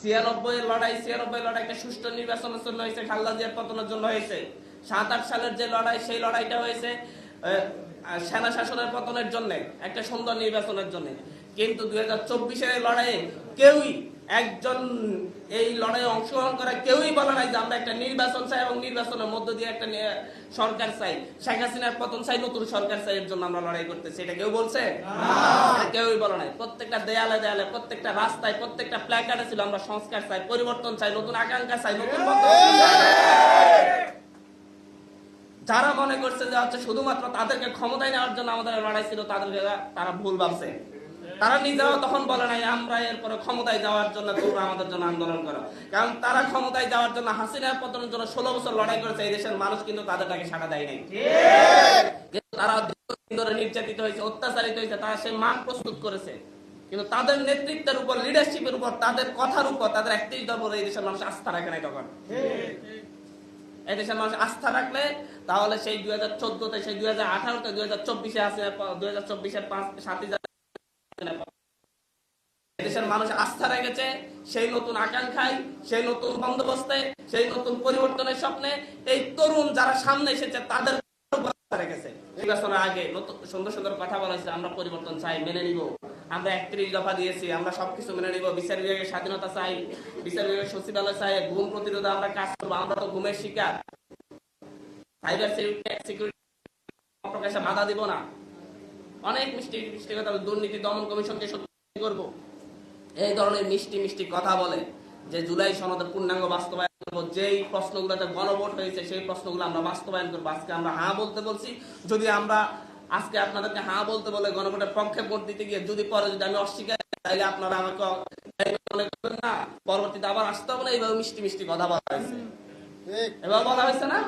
96 লড়াই একটা সুষ্ঠু নির্বাচনের জন্য হয়েছে, খালেদা জিয়ার পতনের জন্য হয়েছে। 7-8 সালের যে লড়াই, সেই লড়াইটা হয়েছে সেনা শাসনের পতনের জন্য, একটা সুন্দর নির্বাচনের জন্য। কিন্তু 2024-এর লড়াইয়ে কেউই একজন এই লড়াইয়ে অংশগ্রহণ করে কেউই বলে নাই যে আমরা একটা নির্বাচন চাই এবং নির্বাচনের মধ্য দিয়ে একটা সরকার চাই, শেখ হাসিনার পতন চাই, নতুন সরকার চাই, এর জন্য আমরা লড়াই করতেছি। এটা কেউ বলছে? কেউই বলে নাই। প্রত্যেকটা দেয়ালে দেয়ালে, প্রত্যেকটা রাস্তায়, প্রত্যেকটা প্ল্যাকার্ডে ছিল আমরা সংস্কার চাই, পরিবর্তন চাই, নতুন আকাঙ্ক্ষা চাই, নতুন যারা মনে করছে যে হচ্ছে শুধুমাত্র তাদেরকে ক্ষমতায় নেওয়ার জন্য আমাদের লড়াই ছিল, তাদেরকে তারা ভুল ভাবছে। তারা নিজেরাও তখন বলে নাই আমরা এরপরে ক্ষমতায় যাওয়ার জন্য তোমরা আমাদের জন্য আন্দোলন করো, কারণ তারা ক্ষমতায় যাওয়ার জন্য, হাসিনার পতনের জন্য 16 বছর লড়াই করেছে। এই দেশের মানুষ কিন্তু তাদেরটাকে সাড়া দেয় নাই। কিন্তু তারা দীর্ঘদিন ধরে নির্যাতিত হয়েছে, অত্যাচারিত হয়েছে, তারা সেই মান প্রস্তুত করেছে। কিন্তু তাদের নেতৃত্বের উপর, লিডারশিপের উপর, তাদের কথার উপর, তাদের 31 দফা এই দেশের মানুষ আস্থা রাখে নাই তখন। এই দেশের মানুষ আস্থা রাখলে তাহলে সেই 2014-তে, সেই 2018-তে, 2024-এ আছে, 2024-এর 7 দেশের মানুষ আস্থা রেখেছে সেই নতুন আকাঙ্ক্ষায়, সেই নতুন বন্দোবস্তে, সেই নতুন পরিবর্তনের স্বপ্নে। এই তরুণ যারা সামনে এসেছে তাদের রেখেছে। নির্বাচনের আগে নতুন সুন্দর সুন্দর কথা বলা হয়েছে, আমরা পরিবর্তন চাই, মেনে নিব, আমরা 31 দফা দিয়েছি, আমরা সবকিছু মেনে নিব, বিচার বিভাগের স্বাধীনতা চাই, বিচার বিভাগের সচিবালয় চাই, ঘুম প্রতিরোধে আমরা কাজ করবো, আমরা তো ঘুমের শিকার, সাইবার সিকিউরিটি প্রকাশে বাধা দিব না, অনেক মিষ্টি মিষ্টি কথা, দুর্নীতি দমন কমিশনকে সত্যি করবো, এই ধরনের মিষ্টি মিষ্টি কথা বলে যে জুলাই সনদের পূর্ণাঙ্গ বাস্তবায়ন করবো, যেই প্রশ্নগুলোতে গণভোট হয়েছে সেই প্রশ্নগুলো আমরা বাস্তবায়ন করবো। আজকে আমরা হ্যাঁ বলতে বলছি, যদি আমরা আজকে আপনাদেরকে হ্যাঁ বলতে বলে গণভোটের পক্ষে ভোট দিতে গিয়ে যদি পরে যদি আমি অস্বীকার, তাহলে আপনারা আমাকে মনে করবেন না, পরবর্তীতে আবার আসতে হবে না। এইভাবে মিষ্টি মিষ্টি কথা বলা হয়েছে, এবার বলা হয়েছে না?